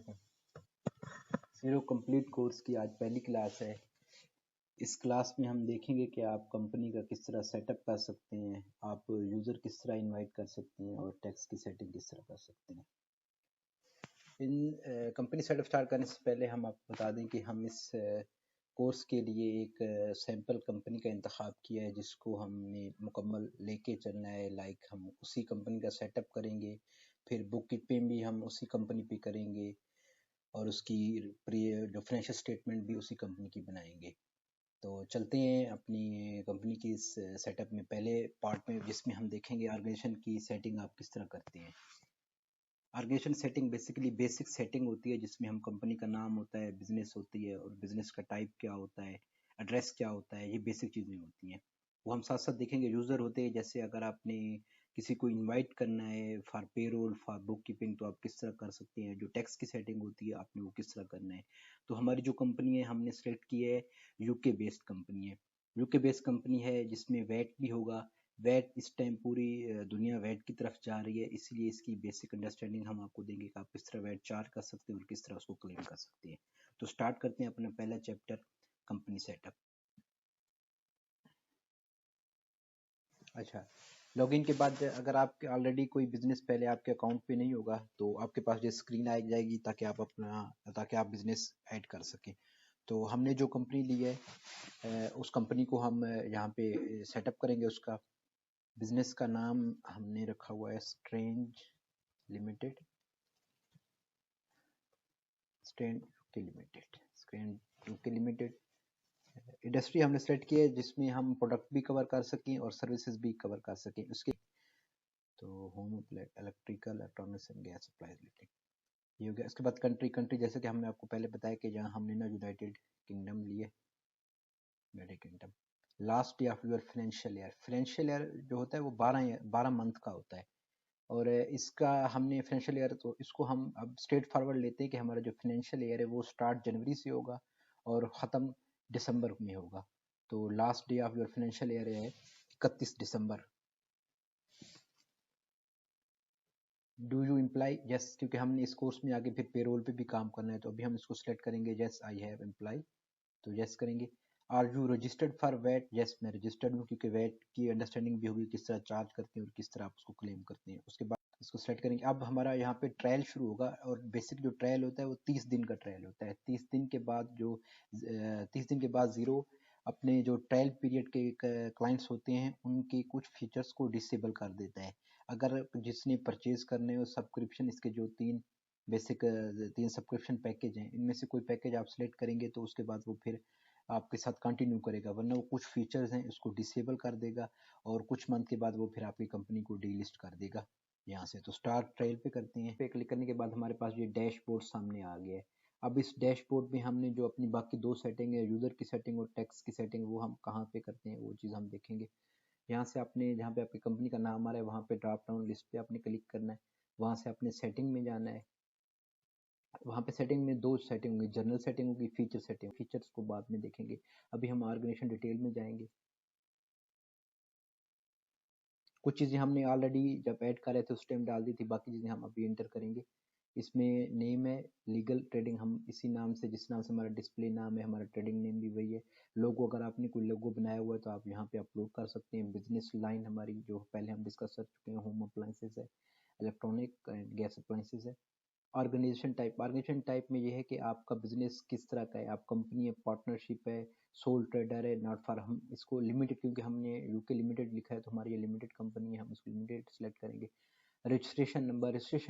Zero complete course की आज पहली क्लास है। इस क्लास में हम देखेंगे कि आप कंपनी का किस तरह सेटअप कर सकते हैं, आप यूज़र किस तरह इनवाइट कर सकते हैं और टैक्स की सेटिंग किस तरह कर सकते हैं। इन कंपनी सेटअप स्टार्ट करने से पहले हम आपको बता दें कि हम इस कोर्स के लिए एक सैम्पल कंपनी का इंतखाब किया है जिसको हमने मुकम्मल लेके चलना है। लाइक हम उसी कंपनी का सेटअप करेंगे, फिर बुक कीपिंग भी हम उसी कंपनी पे करेंगे और उसकी जो फाइनेंशियल स्टेटमेंट भी उसी कंपनी की बनाएंगे। तो चलते हैं अपनी कंपनी की इस सेटअप में पहले पार्ट में, जिसमें हम देखेंगे ऑर्गेनाइजेशन की सेटिंग आप किस तरह करते हैं। Organisation setting basically basic setting होती है जिसमें हम कंपनी का नाम होता है, बिजनेस होती है और बिजनेस का टाइप क्या होता है, एड्रेस क्या होता है, ये बेसिक चीज़ें होती हैं। वो हम साथ साथ देखेंगे। यूज़र होते हैं, जैसे अगर आपने किसी को इनवाइट करना है for payroll, for book keeping, तो आप किस तरह कर सकते हैं। जो टैक्स की सेटिंग होती है आपने वो किस तरह करना है। तो हमारी जो कंपनी है हमने सेलेक्ट की है, यूके बेस्ड कंपनी है। यूके बेस्ड कंपनी है जिसमें वैट भी होगा। वैट इस टाइम पूरी दुनिया वैट की तरफ जा रही है, इसलिए इसकी बेसिक अंडरस्टैंडिंग हम आपको देंगे कि आप किस तरह वैट चार्ज कर सकते हैं और किस तरह उसको क्लेम कर सकते हैं। तो स्टार्ट करते हैं अपना पहला चैप्टर, कंपनी सेटअप। अच्छा, लॉगिन के बाद अगर आपके ऑलरेडी कोई बिजनेस पहले आपके अकाउंट पे नहीं होगा तो आपके पास ये स्क्रीन आ जाएगी ताकि आप बिजनेस ऐड कर सकें। तो हमने जो कंपनी ली है उस कंपनी को हम यहाँ पे सेटअप करेंगे। उसका बिजनेस का नाम हमने रखा हुआ है strange limited, strange UK limited, strange UK limited. Industry हमने सेलेक्ट की है जिसमें हम प्रोडक्ट भी कवर कर सकें और सर्विसेज भी कवर कर सकें। उसके तो home electrical, electronics and gas supply related ये हो गया। उसके बाद कंट्री जैसे कि हमने आपको पहले बताया कि जहाँ हमने ना यूनाइटेड किंगडम लिए, United kingdom. Last day of your financial year जो होता है वो 12 मंथ का होता है। और इसका हमने फाइनेंशियल ईयर, तो इसको हम अब स्ट्रेट फॉरवर्ड लेते हैं कि हमारा जो फाइनेंशियल ईयर है वो स्टार्ट जनवरी से होगा और ख़त्म दिसंबर में होगा। तो last day of your financial year है 31 दिसंबर। डू यू इम्प्लाई, यस, क्योंकि हमने इस कोर्स में आगे फिर पेरोल पे भी काम करना है तो अभी हम इसको सिलेक्ट करेंगे यस आई हैव इम्प्लाई, तो यस करेंगे। Are you registered for VAT, yes मैं रजिस्टर्ड हूँ क्योंकि वैट की अंडरस्टैंडिंग भी होगी किस तरह चार्ज करते हैं और किस तरह आप उसको क्लेम करते हैं। उसके बाद इसको सेलेक्ट करेंगे। अब हमारा यहाँ पे ट्रायल शुरू होगा और बेसिक जो ट्रायल होता है वो 30 दिन का ट्रायल होता है। 30 दिन के बाद 30 दिन के बाद जीरो अपने जो ट्रायल पीरियड के क्लाइंट्स होते हैं उनके कुछ फीचर्स को डिसेबल कर देता है। अगर जिसने परचेज करने हो सब्सक्रिप्शन, इसके जो तीन सब्सक्रिप्शन पैकेज हैं इनमें से कोई पैकेज आप सिलेक्ट करेंगे तो उसके बाद वो फिर आपके साथ कंटिन्यू करेगा, वरना वो कुछ फीचर्स हैं उसको डिसेबल कर देगा और कुछ मंथ के बाद वो फिर आपकी कंपनी को डीलिस्ट कर देगा यहाँ से। तो स्टार्ट ट्रायल पे करते हैं। पे क्लिक करने के बाद हमारे पास ये डैशबोर्ड सामने आ गया है। अब इस डैशबोर्ड में हमने जो अपनी बाकी दो सेटिंग है, यूज़र की सेटिंग और टैक्स की सेटिंग, वो हम कहाँ पे करते हैं वो चीज़ हम देखेंगे। यहाँ से आपने जहाँ पे आपकी कंपनी का नाम आ रहा है वहाँ पे ड्रॉप डाउन लिस्ट पे आपने क्लिक करना है। वहाँ से अपने सेटिंग में जाना है। वहाँ पे सेटिंग में दो सेटिंग होंगी, जनरल सेटिंग होगी, फीचर सेटिंग। फीचर्स को बाद में देखेंगे, अभी हम ऑर्गेनाइजेशन डिटेल में जाएंगे। कुछ चीज़ें हमने ऑलरेडी जब ऐड कर रहे थे उस टाइम डाल दी थी, बाकी चीज़ें हम अभी एंटर करेंगे। इसमें नेम है लीगल ट्रेडिंग, हम इसी नाम से, जिस नाम से हमारा डिस्प्ले नाम है, हमारा ट्रेडिंग नेम भी वही है। लोगो, अगर आपने कोई लोगो बनाया हुआ है तो आप यहाँ पे अपलोड कर सकते हैं। बिजनेस लाइन हमारी जो पहले हम डिस्कस कर चुके हैं, होम अप्लाइंसेस है, इलेक्ट्रॉनिक एंड गैस अप्लाइंसेस है। ऑर्गेनाइजेशन टाइप में ये है कि आपका बिजनेस किस तरह का है, आप कंपनी है, पार्टनरशिप है, सोल ट्रेडर है, नॉट फॉर। हम इसको लिमिटेड, क्योंकि हमने यूके लिमिटेड लिखा है तो हमारी ये लिमिटेड कंपनी है, हम इसको लिमिटेड सेलेक्ट करेंगे। रजिस्ट्रेशन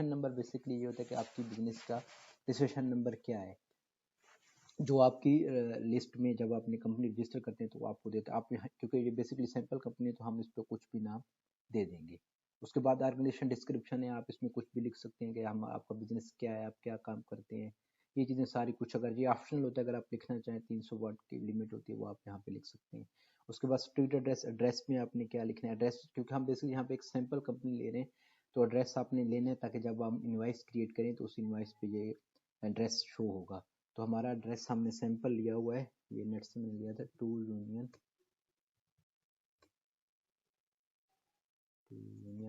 नंबर बेसिकली ये होता है कि आपकी बिजनेस का रजिस्ट्रेशन नंबर क्या है, जो आपकी लिस्ट में जब आपने कंपनी रजिस्टर करते हैं तो आपको देता है। आप यहाँ, क्योंकि ये बेसिकली सैंपल कंपनी है तो हम इस पर कुछ भी नाम दे देंगे। उसके बाद ऑर्गेनाइजेशन डिस्क्रिप्शन है, आप इसमें कुछ भी लिख सकते हैं कि हम, आपका बिजनेस क्या है, आप क्या काम करते हैं, ये चीज़ें सारी कुछ। अगर ये ऑप्शनल होता है, अगर आप लिखना चाहें 300 वर्ड की लिमिट होती है, वो आप यहाँ पे लिख सकते हैं। उसके बाद स्ट्रीट एड्रेस, एड्रेस में आपने क्या लिखना है, एड्रेस, क्योंकि हम बेसिकली यहाँ पे एक सैंपल कंपनी ले रहे हैं तो एड्रेस आपने लेना है ताकि जब हम इन्वाइस क्रिएट करें तो उस इन्वाइस पे ये एड्रेस शो होगा। तो हमारा एड्रेस हमने सैंपल लिया हुआ है, ये नेट से मैंने लिया था, two union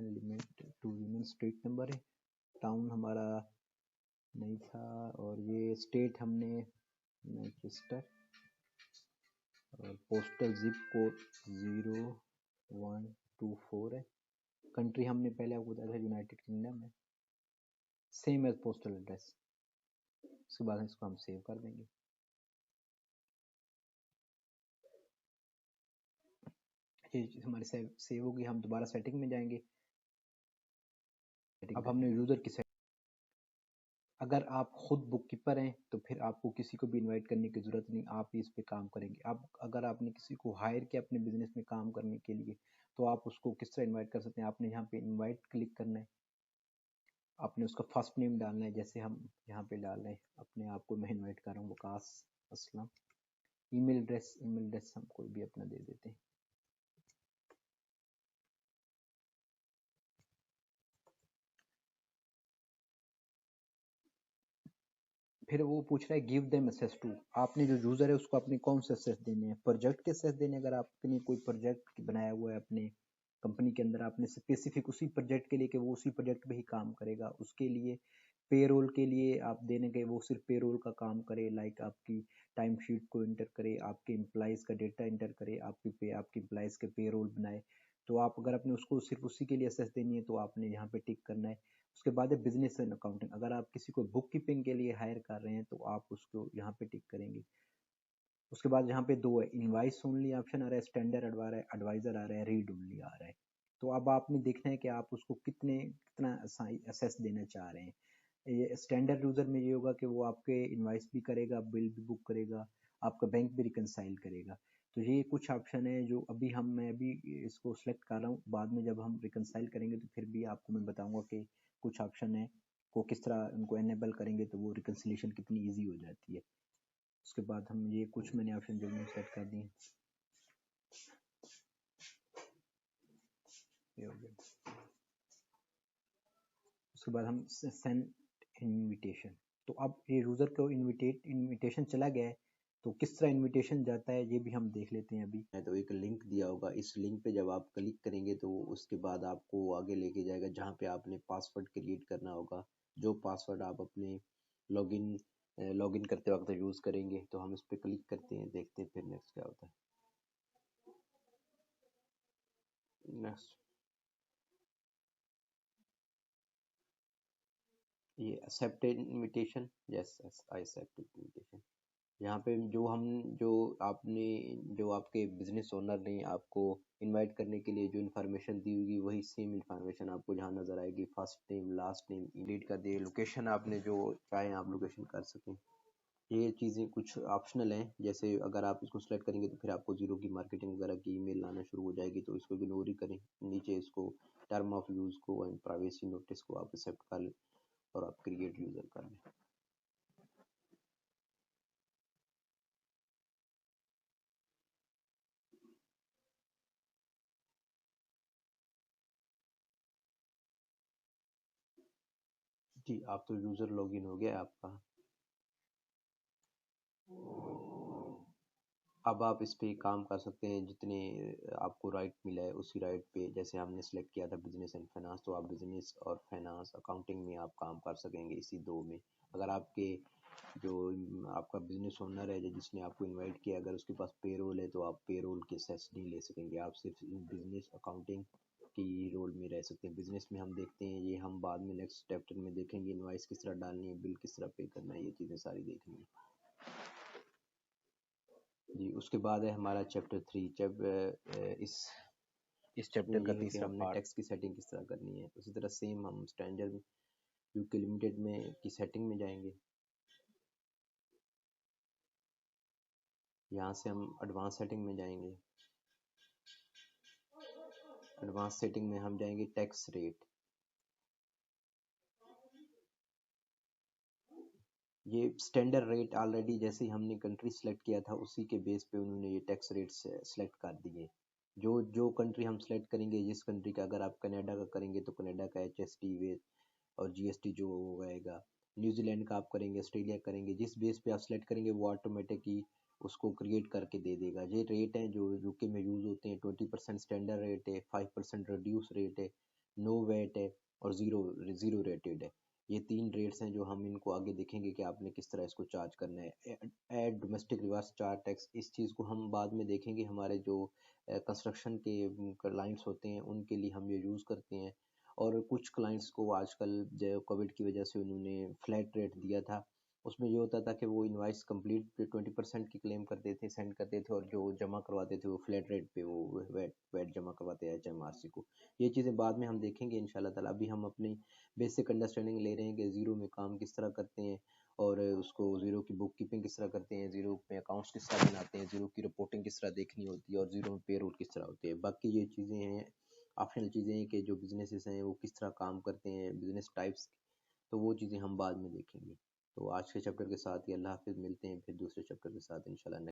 limit, two union street number है, टाउन हमारा नहीं था। और ये स्टेट हमने मैनचेस्टर और पोस्टल जिप कोड 0124 है। कंट्री हमने पहले आपको बताया था यूनाइटेड किंगडम है, सेम एज पोस्टल एड्रेस। उसके बाद इसको हम सेव कर देंगे। ये हमारी सेव होगी। हम दोबारा सेटिंग में जाएंगे। अब हमने यूजर की सेटिंग, अगर आप खुद बुक कीपर हैं तो फिर आपको किसी को भी इनवाइट करने की ज़रूरत नहीं, आप ही इस पे काम करेंगे। आप अगर आपने किसी को हायर किया अपने बिजनेस में काम करने के लिए तो आप उसको किस तरह इनवाइट कर सकते हैं। आपने यहाँ पे इनवाइट क्लिक करना है, आपने उसका फर्स्ट नेम डालना है, जैसे हम यहाँ पे डाल रहे हैं अपने आप को, मैं इन्वाइट कर रहा हूँ वकास असलम। ईमेल एड्रेस हम कोई भी अपना दे देते हैं। फिर वो पूछ रहा है गिव देम एक्सेस टू, आपने जो यूजर है उसको अपने कौन से एक्सेस देने हैं, प्रोजेक्ट के एक्सेस देने। अगर आपने कोई प्रोजेक्ट बनाया हुआ है अपने कंपनी के अंदर, आपने स्पेसिफिक उसी प्रोजेक्ट के लिए कि वो उसी प्रोजेक्ट पे ही काम करेगा, उसके लिए पेरोल के लिए आप देने के वो सिर्फ पेरोल का काम करे, लाइक आपकी टाइम शीट को इंटर करे, आपके एम्प्लॉइज का डेटा इंटर करे, आपके एम्प्लॉइज के पेरोल बनाए। तो आप अगर अपने उसको सिर्फ उसी के लिए एक्सेस देनी है तो आपने यहाँ पे टिक करना है। उसके बाद है बिजनेस एंड अकाउंटिंग, अगर आप किसी को बुक कीपिंग के लिए हायर कर रहे हैं तो आप उसको यहाँ पे टिक करेंगे। उसके बाद यहाँ पे दो है, इनवाइस ओनली ऑप्शन आ रहा है, स्टैंडर्ड एडवाइजर आ रहा है, रीड ओनली आ रहा है। तो अब आपने देखना है कि आप उसको कितना असेस देना चाह रहे हैं। ये स्टैंडर्ड यूजर में ये होगा कि वो आपके इनवाइस भी करेगा, बिल भी बुक करेगा, आपका बैंक भी रिकनसाइल करेगा। तो ये कुछ ऑप्शन है जो मैं अभी इसको सिलेक्ट कर रहा हूँ। बाद में जब हम रिकनसाइल करेंगे तो फिर भी आपको मैं बताऊंगा कि कुछ ऑप्शन है को किस तरह उनको एनेबल करेंगे तो वो रिकनसिलेशन कितनी ईजी हो जाती है। उसके बाद हम ये कुछ मैंने ऑप्शन जो मैंने सेट कर दिए, ये हो गया। उसके बाद हम सेंड इनविटेशन, तो अब ये यूज़र को इनविटेशन चला गया है तो किस तरह इनविटेशन जाता है ये भी हम देख लेते हैं अभी। तो एक लिंक दिया होगा, इस लिंक पे जब आप क्लिक करेंगे तो उसके बाद आपको आगे लेके जाएगा जहाँ पे आपने पासवर्ड क्रिएट करना होगा, जो पासवर्ड आप अपने लॉगिन करते वक्त यूज़ करेंगे। तो हम इस पे क्लिक करते हैं, देखते हैं फिर नेक्स्ट क्या होता है। नेक्स्ट ये accept invitation, yes I accept invitation. यहाँ पे जो आपके बिजनेस ओनर ने आपको इनवाइट करने के लिए जो इन्फॉर्मेशन दी होगी वही सेम इन्फॉर्मेशन आपको यहाँ नज़र आएगी। First name, last name, edit कर दिए, लोकेशन आपने जो चाहे आप लोकेशन कर सकें। ये चीज़ें कुछ ऑप्शनल हैं, जैसे अगर आप इसको सेलेक्ट करेंगे तो फिर आपको जीरो की मार्केटिंग वगैरह की ईमेल आना शुरू हो जाएगी, तो इसको इग्नोर ही करें। नीचे इसको टर्म ऑफ यूज़ को एंड प्राइवेसी नोटिस को आप एक्सेप्ट कर लें और आप क्रिएट यूज़र कर लें। जी, आप तो यूज़र लॉगिन हो गया आपका। अब आप इस पे काम कर सकते हैं, जितने आपको राइट मिला है उसी राइट पे, जैसे हमने सेलेक्ट किया था बिजनेस एंड फाइनेंस, तो आप बिजनेस और फाइनेंस अकाउंटिंग में आप काम कर सकेंगे इसी दो में। अगर आपके जो आपका बिजनेस ओनर है जिसने आपको इनवाइट किया, अगर उसके पास पेरोल है तो आप पेरोल के सेस नहीं ले सकेंगे, आप सिर्फ बिजनेस अकाउंटिंग की रोल में रह सकते हैं। बिजनेस में हम देखते हैं, ये हम बाद में नेक्स्ट चैप्टर में देखेंगे, इनवाइस किस तरह डालनी है, बिल किस तरह पे करना है, ये चीज़ें सारी देखनी है जी। उसके बाद है हमारा चैप्टर 3। जब इस चैप्टर का तीसरा हमने टैक्स की सेटिंग किस तरह करनी है। उसी तरह सेम हम स्टैंडर्ड यूके लिमिटेड में की सेटिंग में जाएंगे। यहाँ से हम एडवांस सेटिंग में जाएंगे। एडवांस सेटिंग में हम जाएंगे टैक्स रेट। ये स्टैंडर्ड रेट ऑलरेडी जैसे ही हमने कंट्री सेलेक्ट किया था उसी के बेस पे उन्होंने ये टैक्स रेट सेलेक्ट कर दिए। जो कंट्री हम सेलेक्ट करेंगे, जिस कंट्री का, अगर आप कनाडा का करेंगे तो कनाडा का HST वे और GST जो होगा, न्यूजीलैंड का आप करेंगे, ऑस्ट्रेलिया करेंगे, जिस बेस पे आप सेलेक्ट करेंगे वो ऑटोमेटिक ही उसको क्रिएट करके दे देगा। ये रेट हैं जो यूके में यूज़ होते हैं। 20% स्टैंडर्ड रेट है, 5% रिड्यूस रेट है, नो वेट है और जीरो रेटेड है। ये 3 रेट्स हैं जो हम इनको आगे देखेंगे कि आपने किस तरह इसको चार्ज करना है। Add domestic reverse charge tax, इस चीज़ को हम बाद में देखेंगे। हमारे जो कंस्ट्रक्शन के क्लाइंट्स होते हैं उनके लिए हम ये यूज़ करते हैं, और कुछ क्लाइंट्स को आजकल जो कोविड की वजह से उन्होंने फ्लैट रेट दिया था, उसमें ये होता था कि वो इनवाइस कंप्लीट 20% की क्लेम करते थे, सेंड करते थे, और जो जमा करवाते थे वो फ्लैट रेट पे वो वैट वैट जमा करवाते हैं HMRC को। ये चीज़ें बाद में हम देखेंगे इंशाल्लाह ताला। अभी हम अपनी बेसिक अंडरस्टैंडिंग ले रहे हैं कि ज़ीरो में काम किस तरह करते हैं, और उसको ज़ीरो की बुक कीपिंग किस तरह करते हैं, ज़ीरो में अकाउंट्स किस तरह बनाते हैं, ज़ीरो की रिपोर्टिंग किस तरह देखनी होती है, और ज़ीरो में पेरोल किस तरह होती है। बाकी ये चीज़ें हैं, ऑप्शनल चीज़ें हैं कि जो बिजनेसेस हैं वो किस तरह काम करते हैं, बिजनेस टाइप्स, तो वो चीज़ें हम बाद में देखेंगे। तो आज के चैप्टर के साथ ही अल्लाह हाफ़िज़, मिलते हैं फिर दूसरे चैप्टर के साथ इंशाल्लाह।